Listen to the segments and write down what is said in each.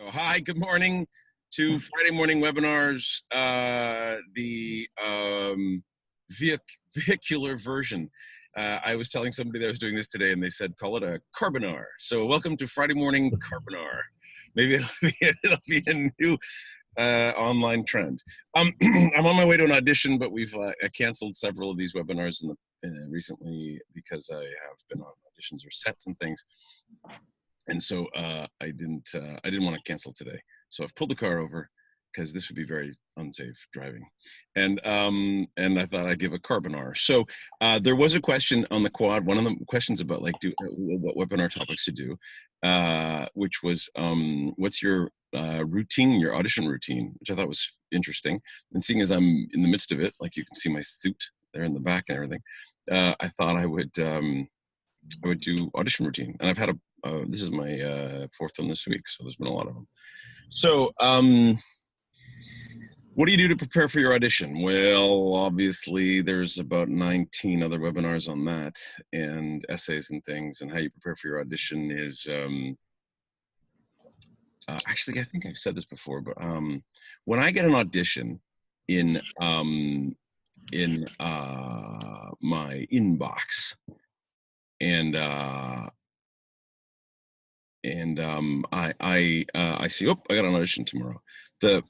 Hi, good morning to Friday morning webinars, the vehicular version. I was telling somebody that I was doing this today and they said, call it a carbonar. So welcome to Friday morning carbonar. Maybe it'll be a new online trend. I'm on my way to an audition, but we've canceled several of these webinars recently because I have been on auditions or sets and things. And so I didn't want to cancel today. So I've pulled the car over because this would be very unsafe driving. And I thought I'd give a carbonar. So there was a question on the quad, one of the questions about like what webinar topics to do, which was what's your routine, your audition routine, which I thought was interesting. And seeing as I'm in the midst of it, like you can see my suit there in the back and everything, I thought I would do audition routine. And I've had this is my fourth one this week, so there's been a lot of them. So what do you do to prepare for your audition? Well, obviously there's about 19 other webinars on that and essays and things, and how you prepare for your audition is, actually, I think I've said this before, but when I get an audition in my inbox, and I see, oh, I got an audition tomorrow. The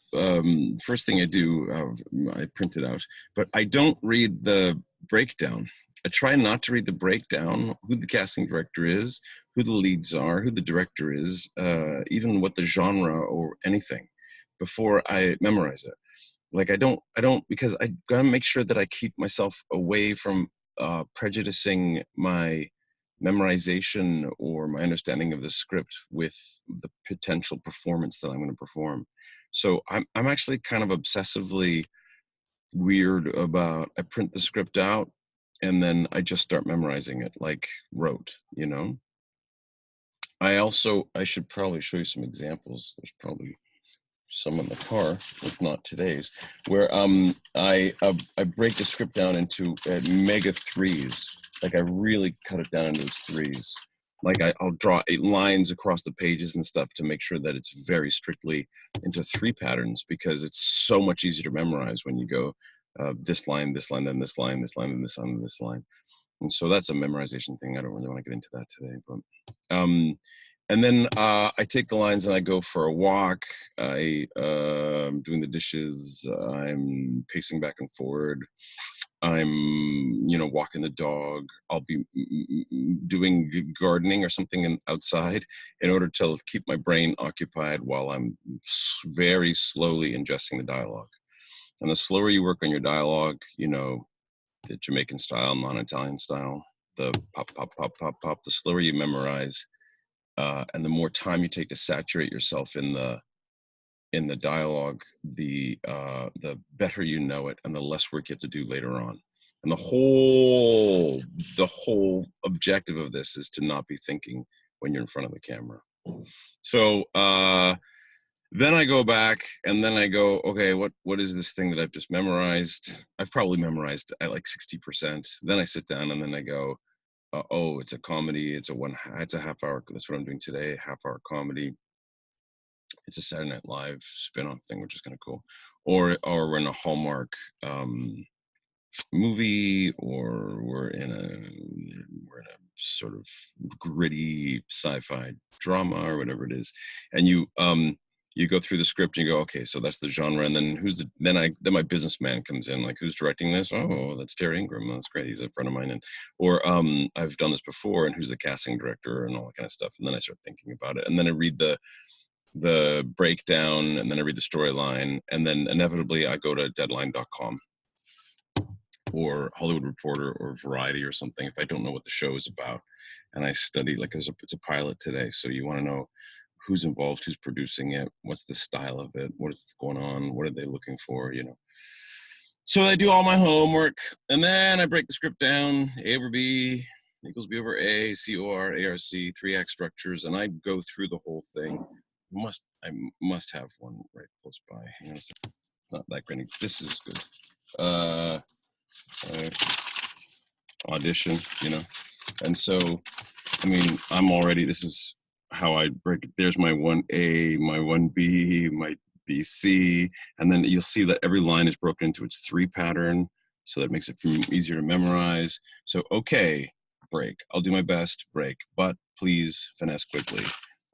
first thing I do, I print it out, but I don't read the breakdown. I try not to read the breakdown, who the casting director is, who the leads are, who the director is, even what the genre or anything, before I memorize it. Like I don't, because I gotta make sure that I keep myself away from prejudicing my memorization or my understanding of the script with the potential performance that I'm going to perform. So I'm actually kind of obsessively weird about, I print the script out and then I just start memorizing it like rote, you know. I should probably show you some examples. There's probably some in the car, if not today's, where I break the script down into mega threes. Like I really cut it down into threes. Like I'll draw 8 lines across the pages and stuff to make sure that it's very strictly into 3 patterns, because it's so much easier to memorize when you go this line, then this line, this line, then this line, then this line. And so that's a memorization thing. I don't really want to get into that today, but and then I take the lines and I go for a walk. I'm doing the dishes. I'm pacing back and forward. I'm, walking the dog. I'll be doing gardening or something outside in order to keep my brain occupied while I'm very slowly ingesting the dialogue. And the slower you work on your dialogue, the Jamaican style, non-Italian style, the pop, pop, pop, pop, pop, the slower you memorize. And the more time you take to saturate yourself in the dialogue, the better you know it, and the less work you have to do later on. And the whole objective of this is to not be thinking when you're in front of the camera. So then I go back and then I go, okay, what is this thing that I've just memorized? I've probably memorized at like 60%. Then I sit down and then I go, oh, it's a comedy. It's a half hour. That's what I'm doing today. Half-hour comedy. It's a Saturday Night Live spin-off thing, which is kind of cool. Or we're in a Hallmark movie, or we're in a sort of gritty sci-fi drama or whatever it is. And you go through the script and you go, okay, so that's the genre. And then then my businessman comes in, like, who's directing this? Oh, that's Terry Ingram. That's great. He's a friend of mine. And, or I've done this before, and who's the casting director and all that kind of stuff. And then I start thinking about it. And then I read the breakdown, and then I read the storyline. And then inevitably I go to deadline.com or Hollywood Reporter or Variety or something if I don't know what the show is about. And I study, like it's a pilot today. So you want to know who's involved, who's producing it, what's the style of it, what is going on, what are they looking for, So I do all my homework, and then I break the script down, A over B equals B over A, COR, ARC, 3-act structures, and I go through the whole thing. I must have one right close by. Hang on a second. Not that great. This is good. Audition, And so, I mean, this is how I break it. There's my 1A, my 1B, my BC, and then you'll see that every line is broken into its 3 pattern, so that makes it easier to memorize. So, okay, break. I'll do my best, break, but please finesse quickly.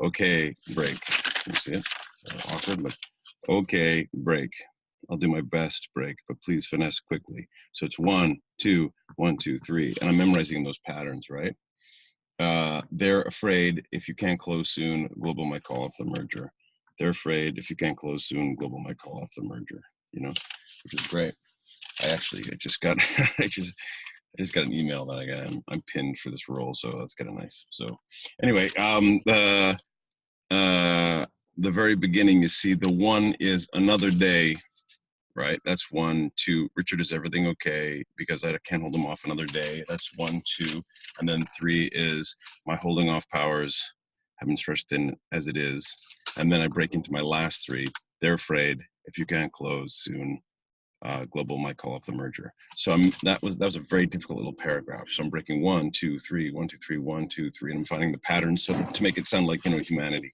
Okay, break. You see it? It's awkward, but okay, break. I'll do my best, break, but please finesse quickly. So it's 1, 2, 1, 2, 3, and I'm memorizing those patterns, right? They're afraid if you can't close soon, global might call off the merger. They're afraid if you can't close soon, global might call off the merger. You know, which is great. I just got I just got an email that I'm pinned for this role, so that's kind of nice. So anyway, the very beginning, you see the 1 is another day, right? That's 1, 2. Richard, is everything okay? Because I can't hold him off another day. That's 1, 2. And then 3 is my holding off powers have been stretched thin as it is. And then I break into my last 3. They're afraid if you can't close soon, global might call off the merger. So that was a very difficult little paragraph. So I'm breaking 1, 2, 3, 1, 2, 3, 1, 2, 3, and I'm finding the patterns so to make it sound like, you know, humanity.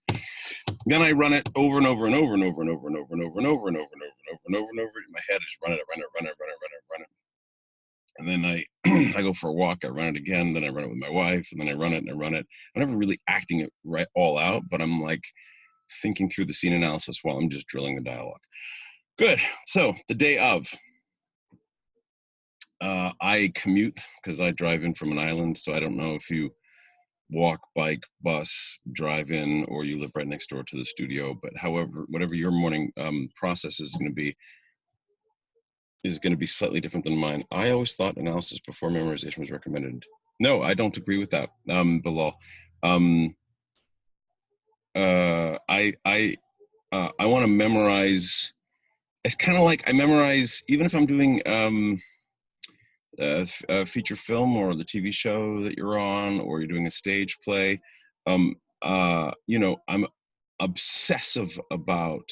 Then I run it over and over and over and over and over and over and over and over and over and over and over and over and over. In my head, I just run it. And then I go for a walk. I run it again. Then I run it with my wife, and then I run it and I run it. I'm never really acting it right all out, but I'm like thinking through the scene analysis while I'm just drilling the dialogue. Good. So the day of, I commute because I drive in from an island. So I don't know if you walk, bike, bus, drive in, or you live right next door to the studio. But however, whatever your morning process is going to be slightly different than mine. I always thought analysis before memorization was recommended. No, I don't agree with that, Bilal. I want to memorize. It's kind of like I memorize, even if I'm doing a feature film or the TV show that you're on, or you're doing a stage play. You know, I'm obsessive about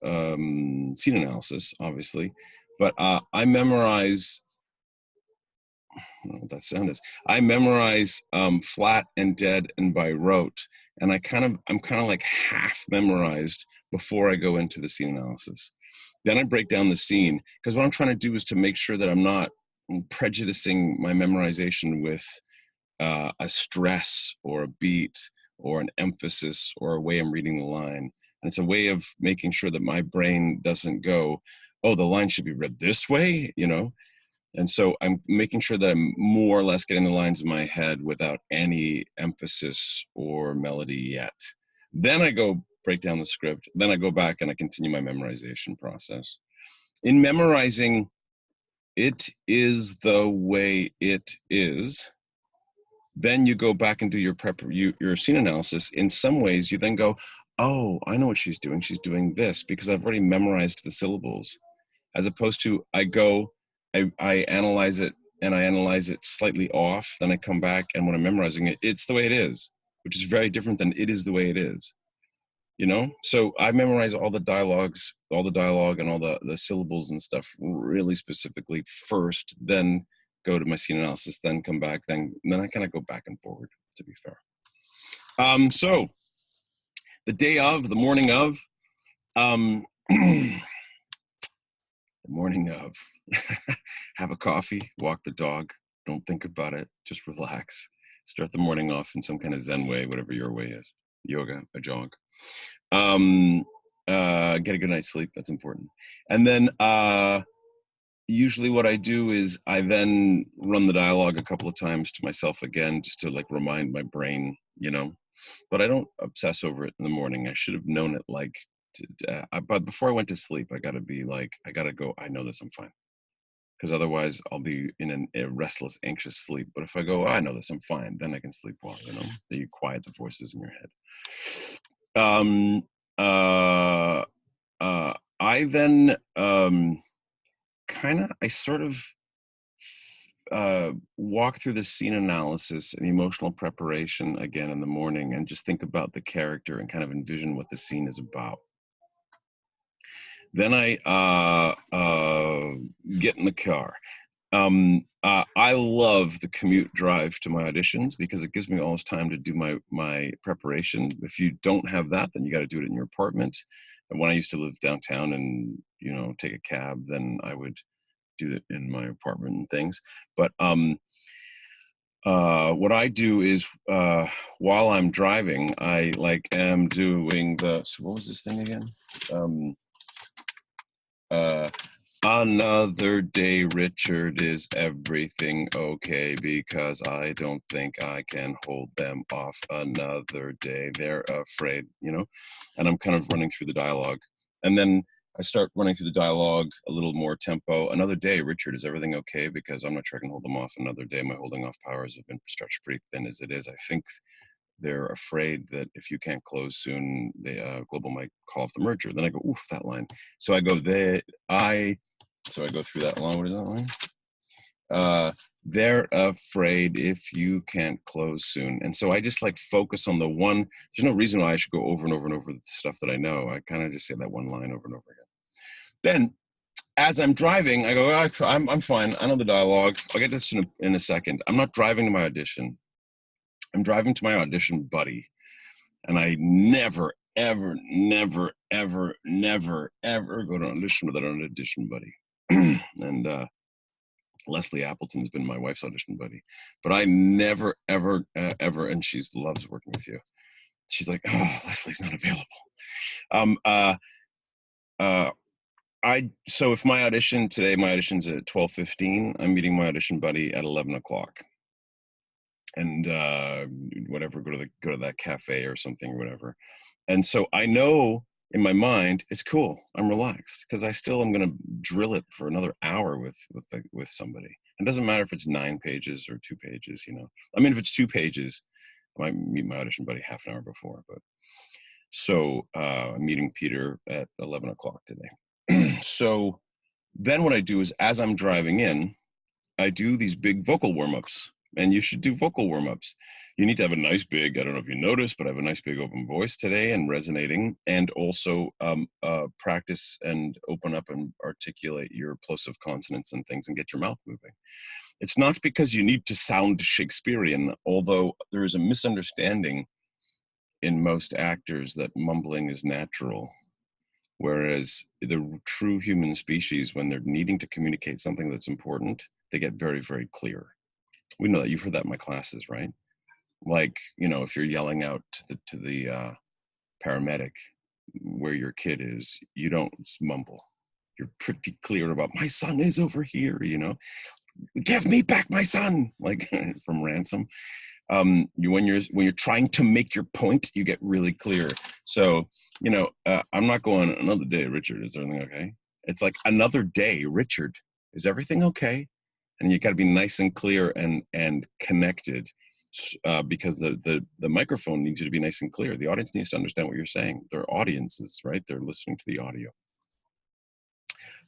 scene analysis, obviously, but I memorize. I don't know what that sound is. I memorize flat and dead and by rote, and I'm kind of like half memorized before I go into the scene analysis. Then I break down the scene, because what I'm trying to do is to make sure that I'm not prejudicing my memorization with a stress or a beat or an emphasis or a way I'm reading the line. And it's a way of making sure that my brain doesn't go, oh, the line should be read this way, you know? And so I'm making sure that I'm more or less getting the lines in my head without any emphasis or melody yet. Then I go break down the script. Then I go back and I continue my memorization process. In memorizing, it is the way it is. Then you go back and do your scene analysis. In some ways, you then go, oh, I know what she's doing. She's doing this because I've already memorized the syllables. As opposed to I analyze it, and I analyze it slightly off. Then I come back, and when I'm memorizing it, it's the way it is, which is very different than it is the way it is. You know, so I memorize all the dialogue and all the syllables and stuff really specifically first, then go to my scene analysis, then come back, then I kind of go back and forward, to be fair. So the morning of, the morning of, have a coffee, walk the dog, don't think about it, just relax. Start the morning off in some kind of Zen way, whatever your way is. Yoga, a jog. Get a good night's sleep. That's important. And then usually what I do is I then run the dialogue a couple of times to myself again, just to like remind my brain, you know, but I don't obsess over it in the morning. I should have known it but before I went to sleep, I got to go, I know this, I'm fine. Because otherwise I'll be in a restless, anxious sleep. But if I go, I know this, I'm fine, then I can sleep well, you know, then you quiet the voices in your head. I then I sort of walk through the scene analysis and emotional preparation again in the morning, and just think about the character and kind of envision what the scene is about. Then I get in the car. I love the commute drive to my auditions because it gives me all this time to do my preparation. If you don't have that, then you got to do it in your apartment. And when I used to live downtown and, you know, take a cab, then I would do it in my apartment and things. But what I do is while I'm driving, I like am doing the, so what was this thing again? Uh, Another day, Richard, is everything okay? Because I don't think I can hold them off another day. They're afraid, you know? And I'm kind of running through the dialogue. And then I start running through the dialogue a little more tempo. Another day, Richard, is everything okay? Because I'm not sure I can hold them off another day. My holding off powers have been stretched pretty thin as it is. I think they're afraid that if you can't close soon, the global might call off the merger. Then I go, oof, that line. So I go, so I go through that line. What is that line? They're afraid if you can't close soon. And so I just like focus on the one. There's no reason why I should go over and over and over the stuff that I know. I kind of just say that one line over and over again. Then as I'm driving, I go, I'm fine. I know the dialogue. I'll get this in a second. I'm not driving to my audition. I'm driving to my audition buddy. And I never, ever, never, ever, never, ever go to an audition without an audition buddy. And Leslie Appleton's been my wife's audition buddy, but I never, ever, ever, and she loves working with you. She's like, oh, Leslie's not available. So if my audition today, my audition's at 12:15, I'm meeting my audition buddy at 11 o'clock. And whatever, go to that cafe or something or whatever. And so I know in my mind it's cool. I'm relaxed because I still am going to drill it for another hour with somebody. It doesn't matter if it's 9 pages or 2 pages. You know, I mean, if it's 2 pages, I might meet my audition buddy half an hour before. But so I'm meeting Peter at 11 o'clock today. So then what I do is as I'm driving in, I do these big vocal warm-ups. And you should do vocal warm-ups. You need to have a nice big, I don't know if you noticed, but I have a nice big open voice today and resonating, and also practice and open up and articulate your plosive consonants and things and get your mouth moving. It's not because you need to sound Shakespearean, although there is a misunderstanding in most actors that mumbling is natural. Whereas the true human species, when they're needing to communicate something that's important, they get very, very clear. We know that. You've heard that in my classes, right? Like, you know, if you're yelling out to the paramedic where your kid is, you don't mumble. You're pretty clear about, my son is over here, you know, give me back my son, like from Ransom. When you're trying to make your point, you get really clear. So, you know, I'm not going, another day, Richard, is everything okay? It's like, another day, Richard, is everything okay? And you got to be nice and clear and connected, because the microphone needs you to be nice and clear. The audience needs to understand what you're saying. They're audiences, right? They're listening to the audio.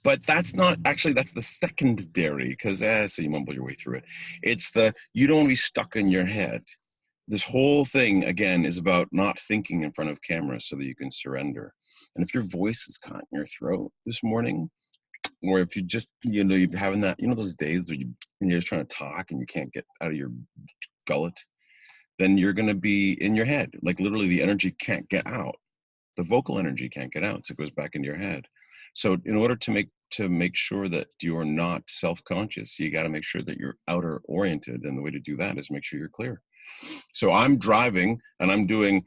But that's not actually, that's the secondary, because so you mumble your way through it. It's you don't want to be stuck in your head. This whole thing, again, is about not thinking in front of camera so that you can surrender. And if your voice is caught in your throat this morning, or if you just, you know, you're having that, you know, those days where you're just trying to talk and you can't get out of your gullet, then you're going to be in your head. Like literally the energy can't get out. The vocal energy can't get out. So it goes back into your head. So in order to make sure that you're not self-conscious, you got to make sure that you're outer oriented. And the way to do that is make sure you're clear. So I'm driving and I'm doing,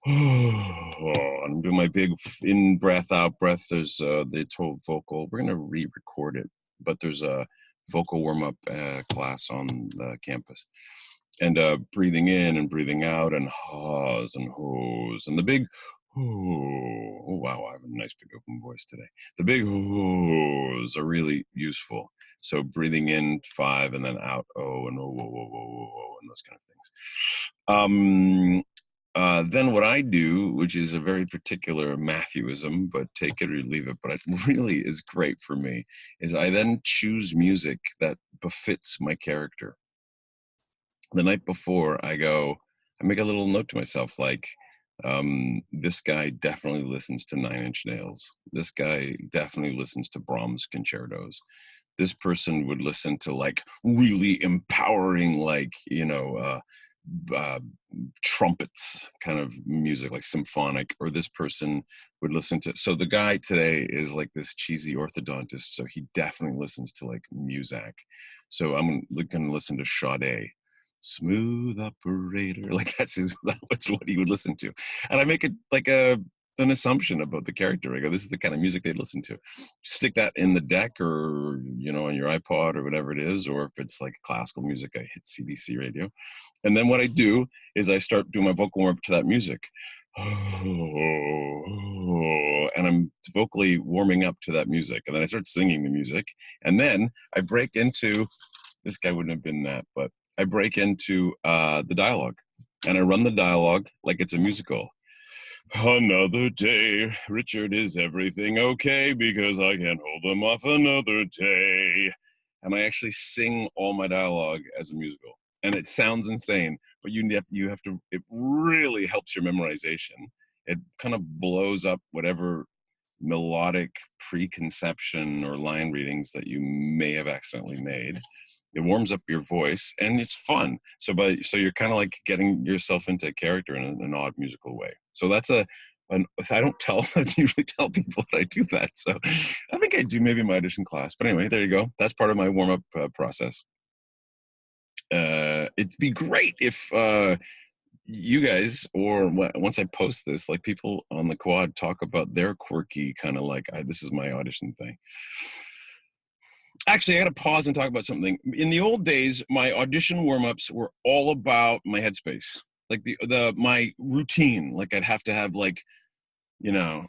I'm doing my big in breath, out breath. There's the total vocal. We're going to re-record it, but there's a vocal warm-up class on the campus. And breathing in and breathing out and haws and hoos. And the big, oh, wow, I have a nice big open voice today. The big hoos are really useful. So breathing in 5 and then out, oh, and oh, whoa, whoa, whoa, whoa, whoa, and those kind of things. Then what I do, which is a very particular Matthewism, but take it or leave it, but it really is great for me, is I then choose music that befits my character. The night before, I make a little note to myself, like, this guy definitely listens to 9 Inch Nails. This guy definitely listens to Brahms concertos. this person would listen to like really empowering, like, uh, trumpets kind of music, like symphonic, or this person would listen to, so the guy today is like this cheesy orthodontist, so he definitely listens to like Muzak. So I'm going to listen to Sade, smooth operator, like that's what he would listen to. And I make it like an assumption about the character. I go, this is the kind of music they'd listen to. Stick that in the deck, or on your iPod or whatever it is, or if it's like classical music, I hit CBC radio. And then what I do is I start doing my vocal warm up to that music. And I'm vocally warming up to that music. And then I start singing the music. And then I break into, this guy wouldn't have been that, but I break into the dialogue. And I run the dialogue like it's a musical. Another day, Richard, is everything okay? Because I can't hold him off another day. And I actually sing all my dialogue as a musical. And it sounds insane, but you have to, it really helps your memorization. It kind of blows up whatever melodic preconception or line readings that you may have accidentally made. It warms up your voice, and it's fun. So you're kind of like getting yourself into a character in an odd musical way. So that's I don't usually tell people that I do that. So I think I do maybe in my audition class. But anyway, there you go. That's part of my warm up process. It'd be great if you guys, or once I post this, like people on the quad talk about their quirky kind of like, this is my audition thing. Actually, I got to pause and talk about something. In the old days, my audition warm-ups were all about my headspace, like my routine. Like I'd have to have like, I'm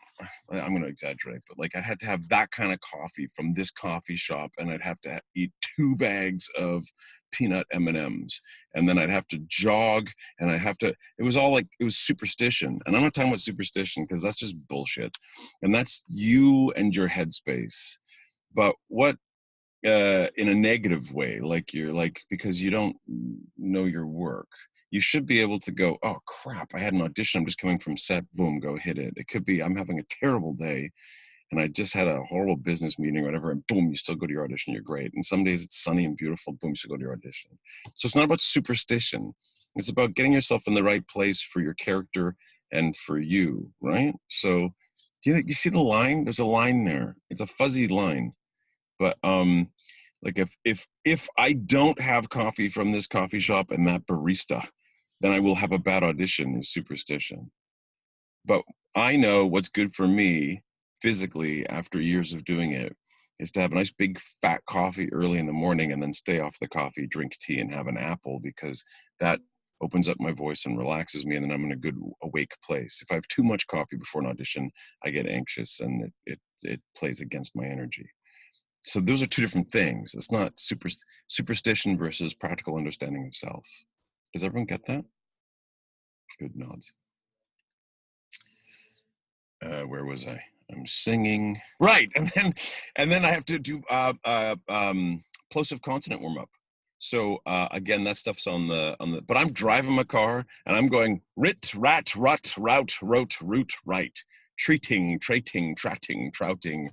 going to exaggerate, but like I had to have that kind of coffee from this coffee shop, and I'd have to eat 2 bags of peanut M&Ms, and then I'd have to jog, and it was all like, it was superstition. And I'm not talking about superstition because that's just bullshit. And that's you and your headspace. But what, in a negative way, like you're like, because you don't know your work, you should be able to go, oh crap, I had an audition, I'm just coming from set, boom, go hit it. It could be I'm having a terrible day and I just had a horrible business meeting or whatever, and boom, you still go to your audition, you're great. And some days it's sunny and beautiful, boom, you still go to your audition. So it's not about superstition. It's about getting yourself in the right place for your character and for you, right? So you see the line? There's a line there. It's a fuzzy line. But like if I don't have coffee from this coffee shop and that barista, then I will have a bad audition, is superstition. But I know what's good for me physically after years of doing it is to have a nice big fat coffee early in the morning and then stay off the coffee, drink tea, and have an apple, because that opens up my voice and relaxes me, and then I'm in a good awake place. If I have too much coffee before an audition, I get anxious and it plays against my energy. So those are 2 different things. It's not superstition versus practical understanding of self. Does everyone get that? Good nods. Where was I? I'm singing. Right, and then I have to do plosive consonant warm up. So again, that stuff's on the. But I'm driving my car and I'm going rit, rat, rut, route, rote, root, right, treating, trating, tratting, trouting.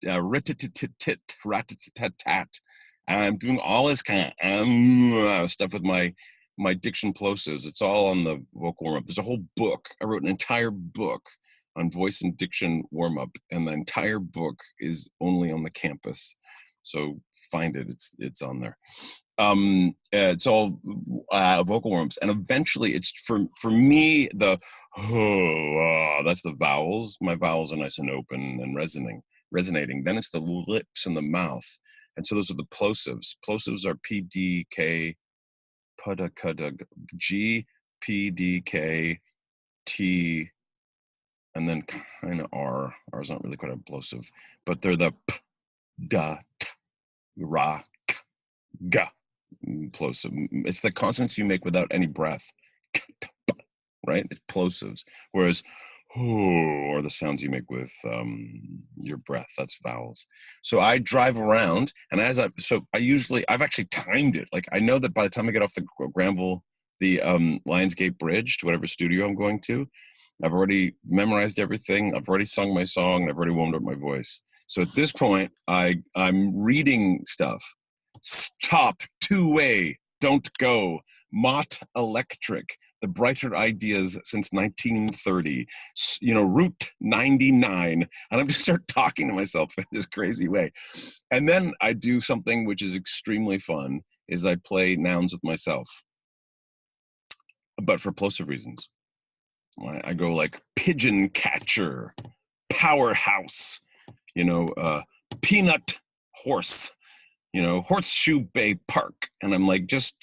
Rit-tit-tit-tit, rat-tit-tat-tat. I'm doing all this kind of stuff with my diction plosives. It's all on the vocal warm-up. There's a whole book. I wrote an entire book on voice and diction warm-up, and the entire book is only on the campus. So find it. It's on there. It's all vocal warm-ups, and eventually it's for me the that's the vowels. My vowels are nice and open and resonating. Then it's the lips and the mouth, and so those are the plosives. Plosives are P, D, K, Pada, Kada, G, P, D, K, T, and then kind of R. R is not really quite a plosive, but they're the P, Da, T, Ra, K, Ga plosive. It's the consonants you make without any breath, right? It's plosives. Whereas or the sounds you make with your breath, that's vowels. So I drive around, and I've actually timed it. Like I know that by the time I get off the Granville, the Lionsgate Bridge to whatever studio I'm going to, I've already memorized everything. I've already sung my song, and I've already warmed up my voice. So at this point, I'm reading stuff. Stop, two-way, don't go. Mott Electric, the brighter ideas since 1930. Route 99. And I'm just start talking to myself in this crazy way. And then I do something which is extremely fun, is I play nouns with myself, but for plosive reasons. I go like pigeon catcher, powerhouse, peanut horse, Horseshoe Bay Park. And I'm like just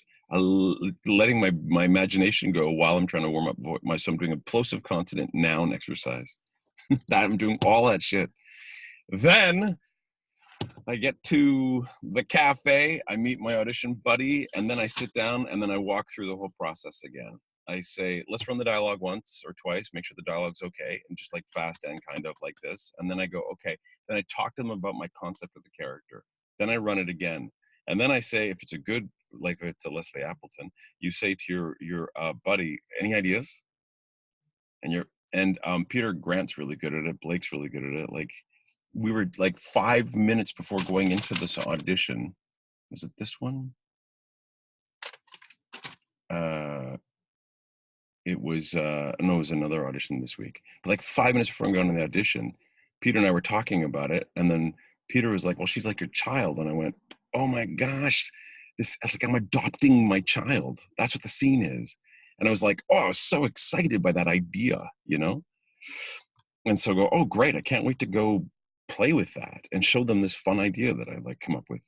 letting my imagination go while I'm trying to warm up so I'm doing a plosive consonant noun exercise. That I'm doing all that shit. Then I get to the cafe, I meet my audition buddy, and then I sit down and then I walk through the whole process again. I say, let's run the dialogue once or twice, make sure the dialogue's okay, and just like fast and kind of like this. And then I go, okay. Then I talk to them about my concept of the character. Then I run it again. And then I say, if it's a good, like if it's a Leslie Appleton, you say to your buddy, any ideas? And Peter Grant's really good at it. Blake's really good at it. Like we were like 5 minutes before going into this audition. Was it this one? It was another audition this week. But like 5 minutes before I'm going to the audition, Peter and I were talking about it, and then Peter was like, "Well, she's like your child," and I went, "Oh my gosh, that's like I'm adopting my child. That's what the scene is." And I was like, "Oh, I was so excited by that idea, And so I go, "Oh, great! I can't wait to go play with that and show them this fun idea that I like come up with,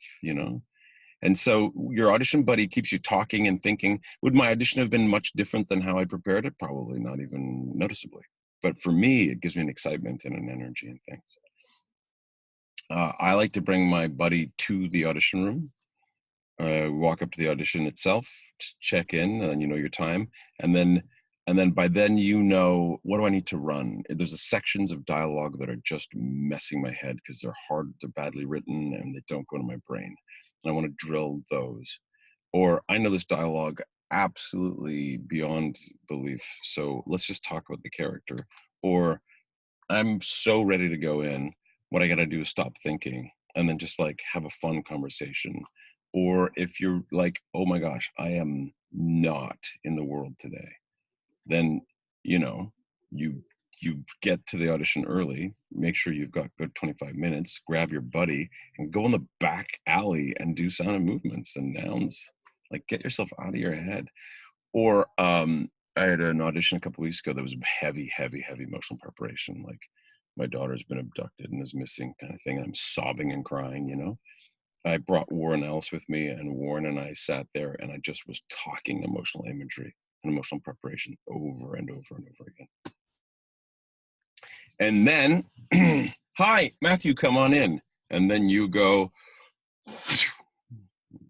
And so your audition buddy keeps you talking and thinking. Would my audition have been much different than how I prepared it? Probably not even noticeably. But for me, it gives me an excitement and an energy and things. I like to bring my buddy to the audition room. Walk up to the audition itself, check in, and your time, and then by then what do I need to run? There's sections of dialogue that are just messing my head because they're badly written and they don't go to my brain. And I want to drill those. Or I know this dialogue absolutely beyond belief, so let's just talk about the character. Or I'm so ready to go in, what I got to do is stop thinking and then just like have a fun conversation. Or if you're like, oh my gosh, I am not in the world today, then you get to the audition early, make sure you've got good 25 minutes, grab your buddy and go in the back alley and do sound and movements and nouns. Like get yourself out of your head. Or I had an audition a couple weeks ago that was heavy emotional preparation. Like my daughter's been abducted and is missing kind of thing. I'm sobbing and crying, I brought Warren Ellis with me, and Warren and I sat there and I just was talking emotional imagery and emotional preparation over and over and over again. And then, hi, Matthew, come on in. And then you go,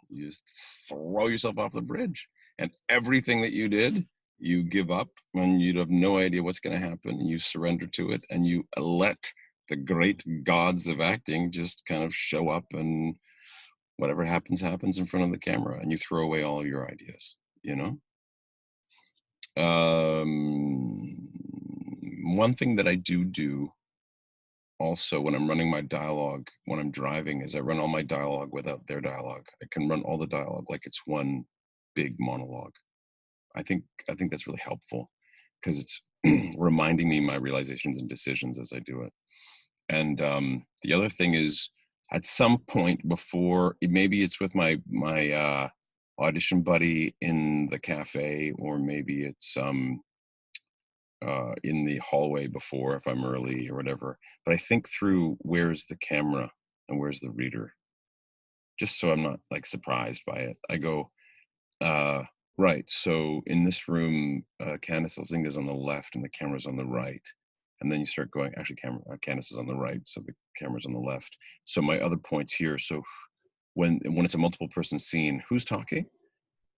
you just throw yourself off the bridge. And everything that you did, you give up, and you have no idea what's going to happen. And you surrender to it, and you let the great gods of acting just kind of show up, and whatever happens in front of the camera, and you throw away all of your ideas, One thing that I do also when I'm running my dialogue, when I'm driving, is I run all my dialogue without their dialogue. I can run all the dialogue like it's one big monologue. I think that's really helpful because it's reminding me my realizations and decisions as I do it. And the other thing is, at some point before, maybe it's with my audition buddy in the cafe, or maybe it's in the hallway before if I'm early or whatever. But I think through, where's the camera and where's the reader, just so I'm not like surprised by it. I go, right, so in this room, Candace Elzinga's on the left and the camera's on the right. And then you start going, actually, Candace is on the right, so the camera's on the left. So my other points here. So when it's a multiple person scene, who's talking?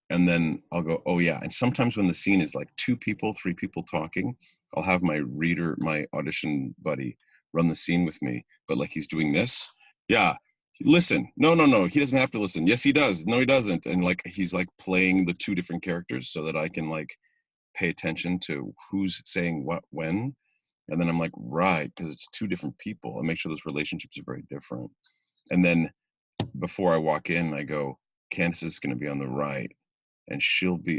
And then I'll go, oh yeah. And sometimes when the scene is like 2 people, 3 people talking, I'll have my audition buddy run the scene with me. But like he's doing this. Yeah, listen. No. He doesn't have to listen. Yes, he does. No, he doesn't. And like he's like playing the 2 different characters so that I can like pay attention to who's saying what when. And then I'm like, right, because it's two different people. And make sure those relationships are very different. And then before I walk in, I go, Candace is going to be on the right, and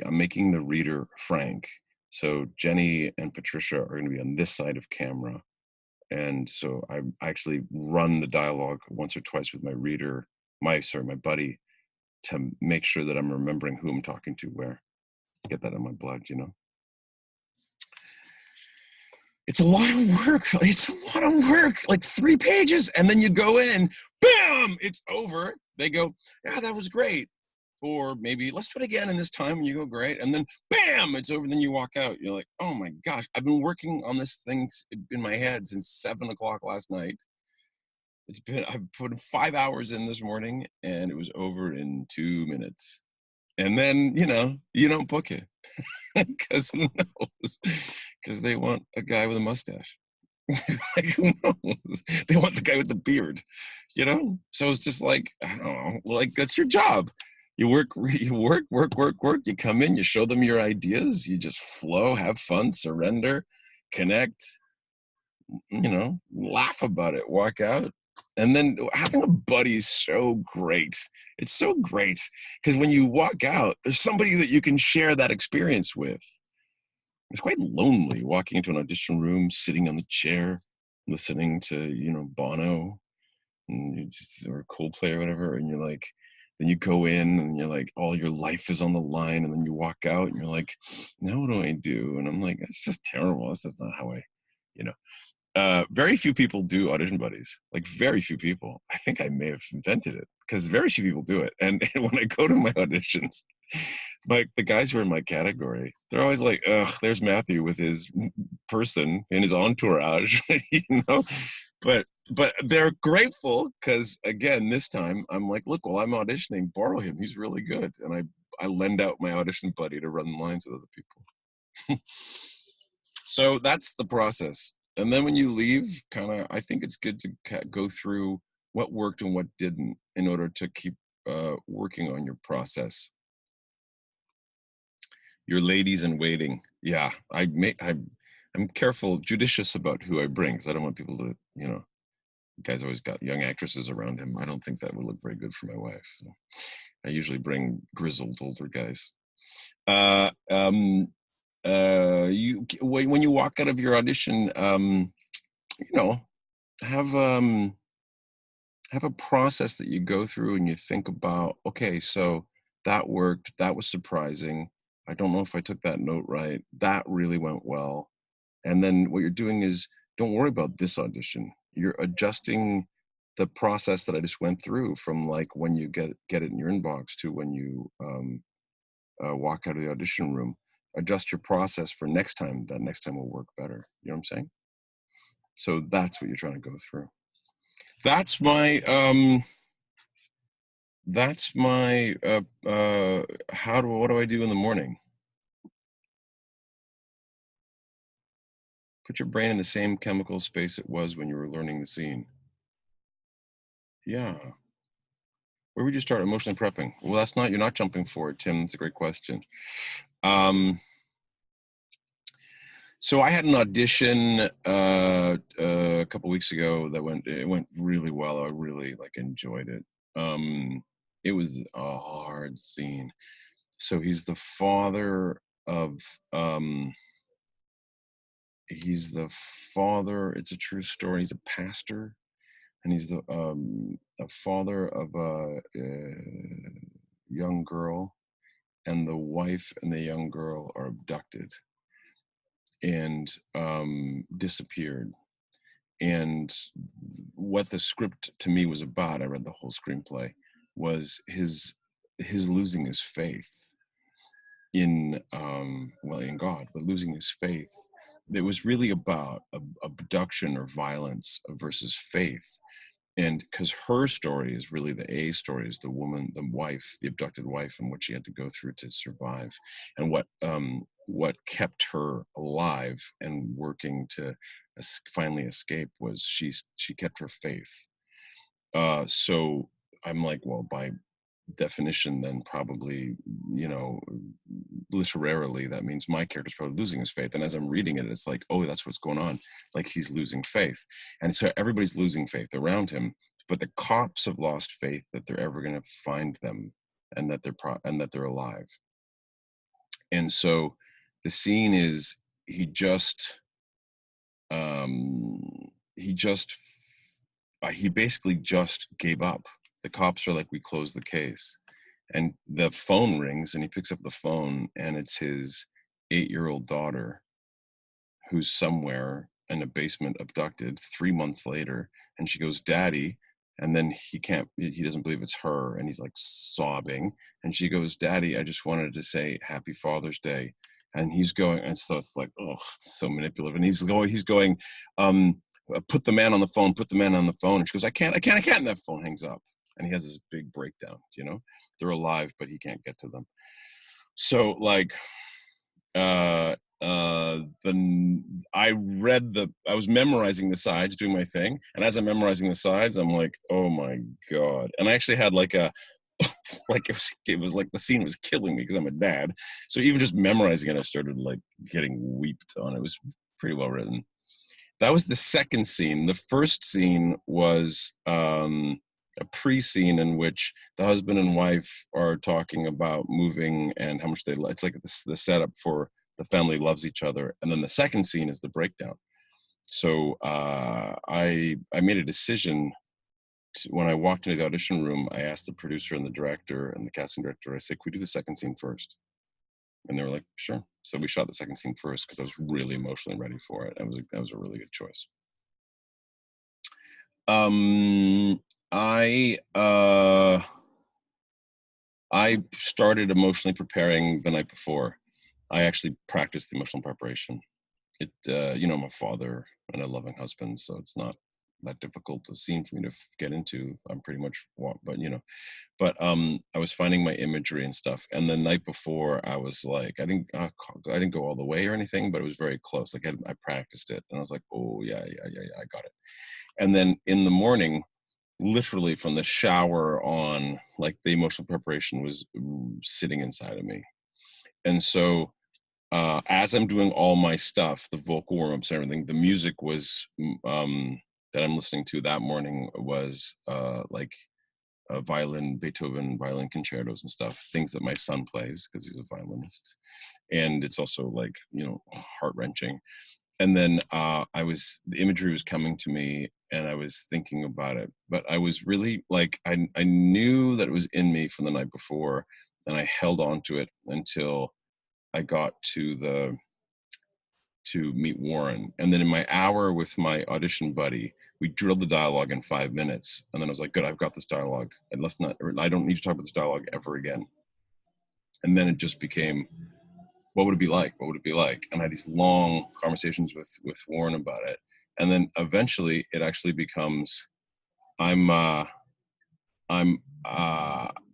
I'm making the reader Frank. So Jenny and Patricia are going to be on this side of camera. And so I actually run the dialogue once or twice with my reader, my buddy, to make sure that I'm remembering who I'm talking to where. Get that in my blood, you know? It's a lot of work. It's a lot of work, like 3 pages. And then you go in, bam, it's over. They go, yeah, that was great. Or maybe let's do it again in this time. And you go, great. And then bam, it's over. Then you walk out. You're like, oh my gosh, I've been working on this thing in my head since 7 o'clock last night. I've put 5 hours in this morning and it was over in 2 minutes. And then, you don't book it because who knows? Because they want a guy with a mustache. Like, who knows? They want the guy with the beard, So it's just like, I don't know, like that's your job. You work. You come in, you show them your ideas, you just flow, have fun, surrender, connect, laugh about it, walk out. And then having a buddy is so great. It's so great because when you walk out, there's somebody that you can share that experience with. It's quite lonely walking into an audition room, sitting on the chair, listening to, Bono or Coldplay or whatever. And you're like, then you go in and you're like, all your life is on the line. And then you walk out and you're like, now what do I do? And I'm like, it's just terrible. That's just not how very few people do audition buddies, like very few people. I think I may have invented it because very few people do it. And when I go to my auditions, the guys who are in my category, they're always like, ugh, there's Matthew with his person and his entourage, but they're grateful because again, this time I'm like, look, while I'm auditioning, borrow him. He's really good. And I lend out my audition buddy to run lines with other people. So that's the process. And then when you leave, I think it's good to go through what worked and what didn't in order to keep working on your process. Your ladies in waiting. Yeah, I'm careful, judicious about who I bring because I don't want people to, the guy's always got young actresses around him. I don't think that would look very good for my wife. So I usually bring grizzled older guys. When you walk out of your audition, have a process that you go through and you think about, okay, so that worked, that was surprising. I don't know if I took that note right. That really went well. And then what you're doing is don't worry about this audition. You're adjusting the process that I just went through from like when you get it in your inbox to when you walk out of the audition room. Adjust your process for next time. That next time will work better. You know what I'm saying? So that's what you're trying to go through. That's my what do I do in the morning? Put your brain in the same chemical space it was when you were learning the scene. Yeah. Where would you start emotionally prepping? Well, you're not jumping forward, Tim. That's a great question. So I had an audition a couple weeks ago that went really well. I really enjoyed it. It was a hard scene. So he's the father of it's a true story. He's a pastor, and he's the a father of a young girl, and the wife and the young girl are abducted and disappeared. And what the script to me was about, I read the whole screenplay, was his losing his faith in God, but losing his faith. It was really about abduction or violence versus faith. And because her story is really the A story, is the woman, the wife, the abducted wife, and what she had to go through to survive, and what kept her alive and working to finally escape was she kept her faith. So I'm like, well, by definition, then probably, you know, literarily, that means my character's probably losing his faith. And as I'm reading it, it's like, oh, that's what's going on. Like he's losing faith. And so everybody's losing faith around him, but the cops have lost faith that they're ever going to find them and that they're alive. And so the scene is he just um he just he basically just gave up. The cops are like, we closed the case. And the phone rings and he picks up the phone and it's his 8-year-old daughter who's somewhere in a basement abducted 3 months later. And she goes, Daddy. And then he doesn't believe it's her. And he's like sobbing. And she goes, Daddy, I just wanted to say Happy Father's Day. And he's going, and so it's like, oh, so manipulative. And he's going, put the man on the phone, put the man on the phone. And she goes, I can't. And that phone hangs up. And he has this big breakdown, you know, they're alive, but he can't get to them. So like, then I was memorizing the sides, doing my thing. And as I'm memorizing the sides, I'm like, oh my God. And I actually had like like it was like the scene was killing me because I'm a dad. So even just memorizing it, I started like getting weeped on. It was pretty well written. That was the second scene. The first scene was a pre-scene in which the husband and wife are talking about moving and how much it's like the setup for the family loves each other. And then the second scene is the breakdown. So I made a decision when I walked into the audition room. I asked the producer and the director and the casting director, I said, could we do the second scene first? And they were like, sure. So we shot the second scene first because I was really emotionally ready for it. That was a really good choice. I started emotionally preparing the night before. I actually practiced the emotional preparation. You know, I'm a father and a loving husband, so it's not that difficult a scene for me to get into. I'm pretty much, but you know, I was finding my imagery and stuff. And the night before, I was like, I didn't go all the way or anything, but it was very close. Like I practiced it, and I was like, oh yeah, I got it. And then in the morning, literally from the shower on, like the emotional preparation was sitting inside of me. And so as I'm doing all my stuff, the vocal warm-ups and everything, the music was that I'm listening to that morning was like Beethoven violin concertos and stuff, things that my son plays because he's a violinist. And it's also like, you know, heart-wrenching. And then the imagery was coming to me and I was thinking about it, but I was really like, I knew that it was in me from the night before, and I held on to it until I got to meet Warren. And then in my hour with my audition buddy, we drilled the dialogue in 5 minutes. And then I was like, good, I've got this dialogue, and I don't need to talk about this dialogue ever again. And then it just became, what would it be like? What would it be like? And I had these long conversations with Warren about it. And then eventually it actually becomes, I'm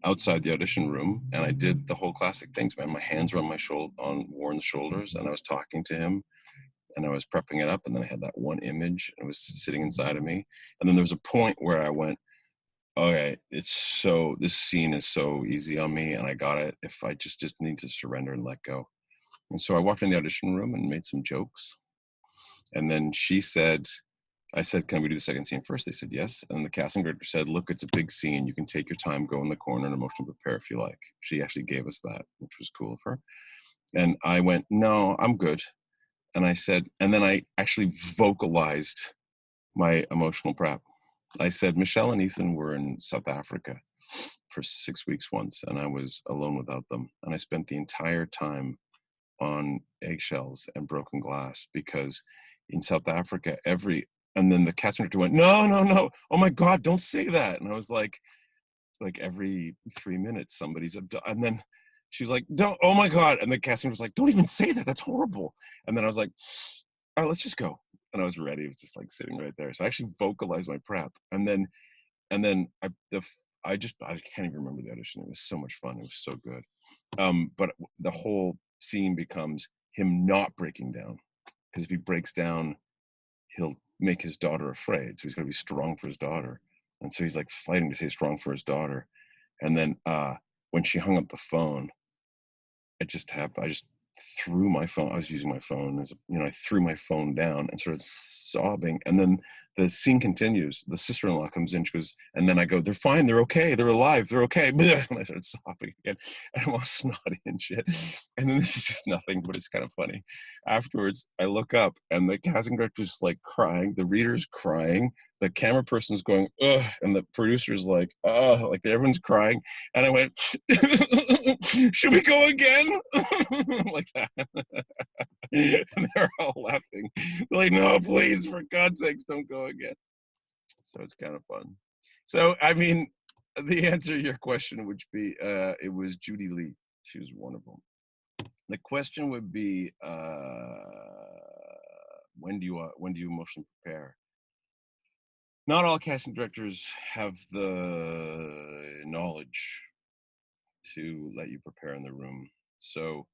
outside the audition room, and I did the whole classic things, man. My hands were on Warren's shoulders, and I was talking to him, and I was prepping it up, and then I had that one image, and it was sitting inside of me. And then there was a point where I went, okay, this scene is so easy on me, and I got it. If I just need to surrender and let go. And so I walked in the audition room and made some jokes. And then I said, can we do the second scene first? They said, yes. And the casting director said, look, it's a big scene. You can take your time, go in the corner and emotionally prepare if you like. She actually gave us that, which was cool of her. And I went, no, I'm good. And I said, and then I actually vocalized my emotional prep. I said, Michelle and Ethan were in South Africa for 6 weeks once, and I was alone without them. And I spent the entire time on eggshells and broken glass because in South Africa, and then the casting director went, no, oh my God, don't say that. And I was like every 3 minutes, somebody's and then she was like, don't, oh my God. And the casting was like, don't even say that. That's horrible. And then I was like, all right, let's just go. And I was ready. It was just like sitting right there. So I actually vocalized my prep. And then I can't even remember the audition. It was so much fun. It was so good. But the whole scene becomes him not breaking down, because if he breaks down, he'll make his daughter afraid. So he's got to be strong for his daughter. And so he's like fighting to stay strong for his daughter. And then when she hung up the phone, it just happened. I just threw my phone. I was using my phone as I threw my phone down and started sobbing. And then the scene continues. The sister-in-law comes in. She goes, and then I go, "They're fine. They're okay. They're alive. They're okay." And I started sobbing again. And I'm all snotty and shit. And then this is just nothing, but it's kind of funny. Afterwards, I look up and the casting director's like crying. The reader's crying. The camera person's going, "Ugh," and the producer's like, "Oh," like everyone's crying. And I went, "Should we go again?" Like that. And they're all laughing. They're like, "No, please, for God's sakes, don't go again." So it's kind of fun. So, I mean, the answer to your question would be, it was Judy Lee. She was one of them. The question would be, when do you emotionally prepare? Not all casting directors have the knowledge to let you prepare in the room. So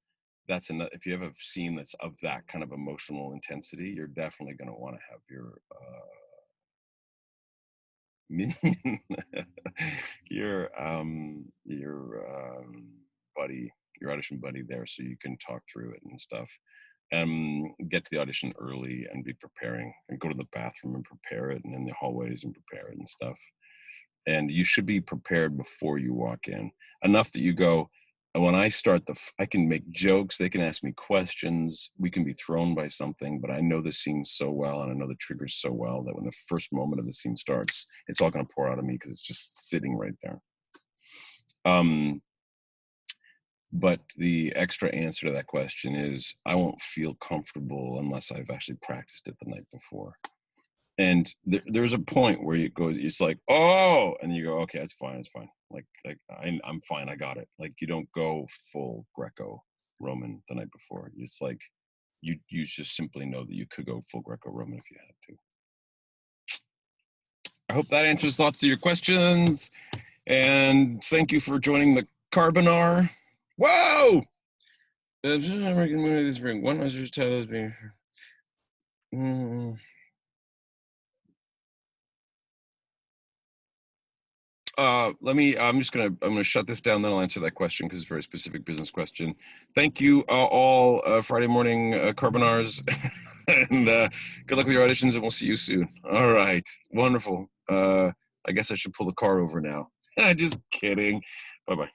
that's enough. If you have a scene that's of that kind of emotional intensity, you're definitely going to want to have your minion, your buddy, your audition buddy there, so you can talk through it and stuff. Get to the audition early and be preparing, and go to the bathroom and prepare it, and in the hallways and prepare it and stuff. And you should be prepared before you walk in, enough that you go, when I start I can make jokes, they can ask me questions, we can be thrown by something, but I know the scene so well and I know the triggers so well that when the first moment of the scene starts, it's all going to pour out of me because it's just sitting right there. But the extra answer to that question is, I won't feel comfortable unless I've actually practiced it the night before. And there's a point where it's like, "Oh," and you go, "Okay, it's fine, it's fine." Like I'm fine, I got it. Like, you don't go full Greco-Roman the night before. It's like you just simply know that you could go full Greco-Roman if you had to. I hope that answers lots of your questions, and thank you for joining the Carbonar. Whoa! American movie this spring. One was title is being. I'm gonna shut this down, then I'll answer that question because it's a very specific business question. Thank you all, Friday morning carbonars, and good luck with your auditions, and we'll see you soon. All right, wonderful. I guess I should pull the car over now. Just kidding. Bye-bye.